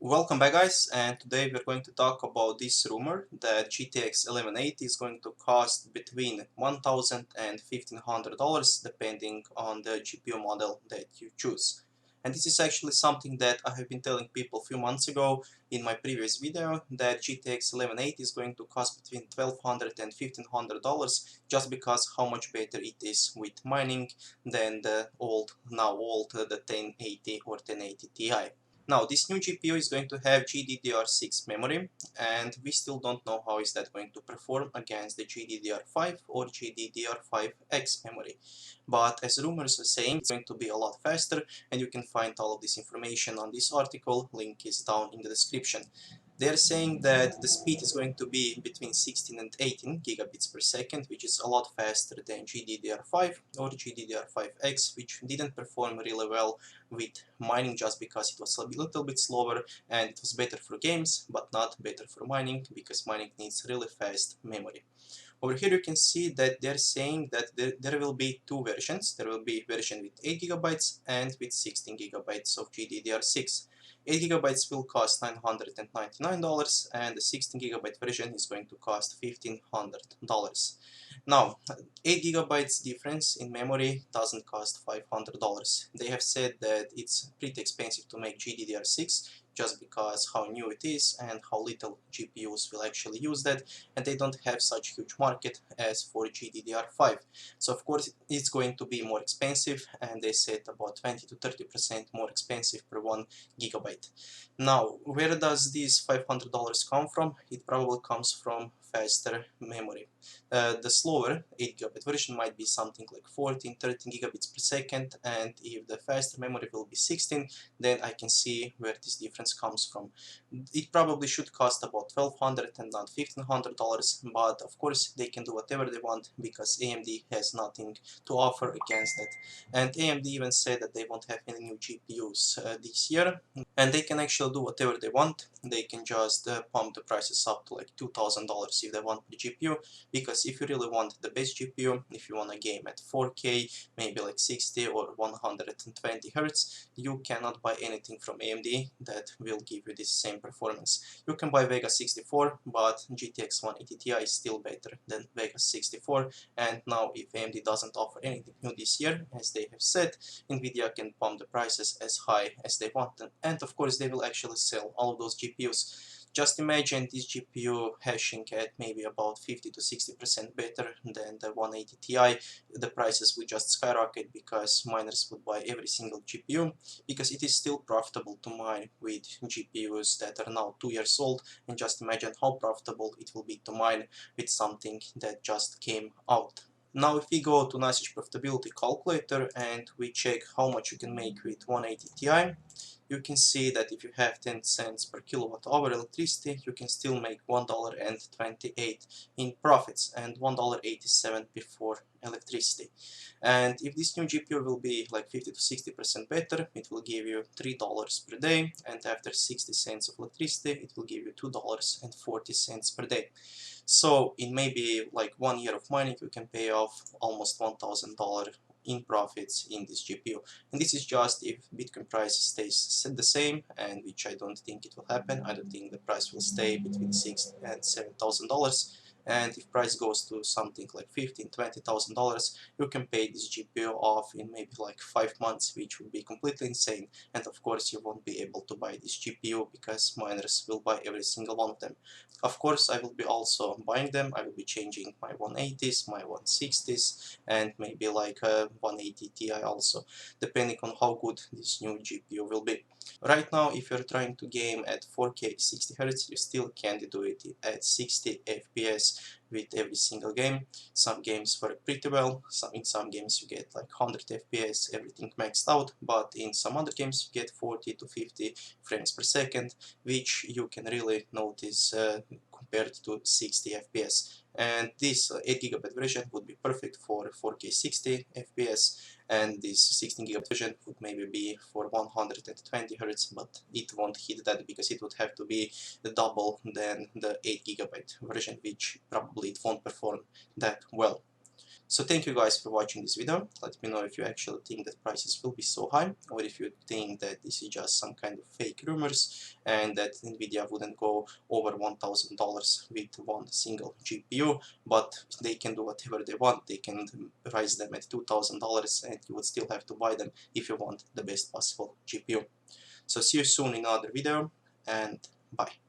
Welcome back, guys, and today we're going to talk about this rumor that GTX 1180 is going to cost between $1,000 and $1,500 depending on the GPU model that you choose. And this is actually something that I have been telling people a few months ago in my previous video, that GTX 1180 is going to cost between $1,200 and $1,500 just because how much better it is with mining than the now old the 1080 or 1080 Ti. Now, this new GPU is going to have GDDR6 memory, and we still don't know how is that going to perform against the GDDR5 or GDDR5X memory. But as rumors are saying, it's going to be a lot faster, and you can find all of this information on this article. Link is down in the description. They're saying that the speed is going to be between 16 and 18 gigabits per second, which is a lot faster than GDDR5 or GDDR5X, which didn't perform really well with mining just because it was a little bit slower and it was better for games, but not better for mining because mining needs really fast memory. Over here you can see that they're saying that there will be two versions. There will be version with 8 gigabytes and with 16 gigabytes of GDDR6. 8 gigabytes will cost $999 and the 16 gigabyte version is going to cost $1,500. Now, 8 gigabytes difference in memory doesn't cost $500. They have said that it's pretty expensive to make GDDR6 just because how new it is and how little GPUs will actually use that, and they don't have such huge market as for GDDR5. So of course it's going to be more expensive, and they said about 20 to 30% more expensive per 1 gigabyte. Now, where does this $500 come from? It probably comes from faster memory. The slower 8 gigabyte version might be something like 14-13 gigabits per second, and if the faster memory will be 16, then I can see where this difference comes from. It probably should cost about $1,200 and not $1,500, but of course they can do whatever they want because AMD has nothing to offer against that. And AMD even said that they won't have any new GPUs this year, and they can actually do whatever they want. They can just pump the prices up to like $2,000 if they want the GPU, because if you really want the best GPU, if you want a game at 4K, maybe like 60 or 120 Hz, you cannot buy anything from AMD that will give you this same performance. You can buy Vega 64, but GTX 180 Ti is still better than Vega 64, and now if AMD doesn't offer anything new this year, as they have said, NVIDIA can pump the prices as high as they want them, and of course they will actually sell all of those GPUs. Just imagine this GPU hashing at maybe about 50 to 60% better than the 180 Ti. The prices would just skyrocket because miners would buy every single GPU, because it is still profitable to mine with GPUs that are now 2 years old, and just imagine how profitable it will be to mine with something that just came out. Now if we go to NVIDIA profitability calculator and we check how much you can make with 180 Ti, you can see that if you have 10 cents per kilowatt hour electricity, you can still make $1.28 in profits and $1.87 before electricity. And if this new GPU will be like 50 to 60% better, it will give you $3 per day, and after 60 cents of electricity, it will give you $2.40 per day. So in maybe like 1 year of mining, you can pay off almost $1,000 in profits in this GPU. And this is just if Bitcoin price stays the same, and which I don't think it will happen. I don't think the price will stay between $6,000 and $7,000. And if price goes to something like $15,000-$20,000, you can pay this GPU off in maybe like 5 months, which would be completely insane. And of course you won't be able to buy this GPU because miners will buy every single one of them. Of course I will be also buying them. I will be changing my 180s, my 160s, and maybe like a 180 Ti also, depending on how good this new GPU will be. Right now, if you're trying to game at 4K 60 Hz, you still can't do it at 60 FPS with every single game. Some games work pretty well, in some games you get like 100 FPS, everything maxed out, but in some other games you get 40 to 50 frames per second, which you can really notice compared to 60 FPS. And this 8 GB version would be perfect for 4K 60 FPS, and this 16 GB version would maybe be for 120 Hz, but it won't hit that because it would have to be double than the 8 GB version, which probably it won't perform that well. So thank you guys for watching this video. Let me know if you actually think that prices will be so high, or if you think that this is just some kind of fake rumors and that NVIDIA wouldn't go over $1,000 with one single GPU, but they can do whatever they want. They can price them at $2,000 and you would still have to buy them if you want the best possible GPU. So see you soon in another video, and bye.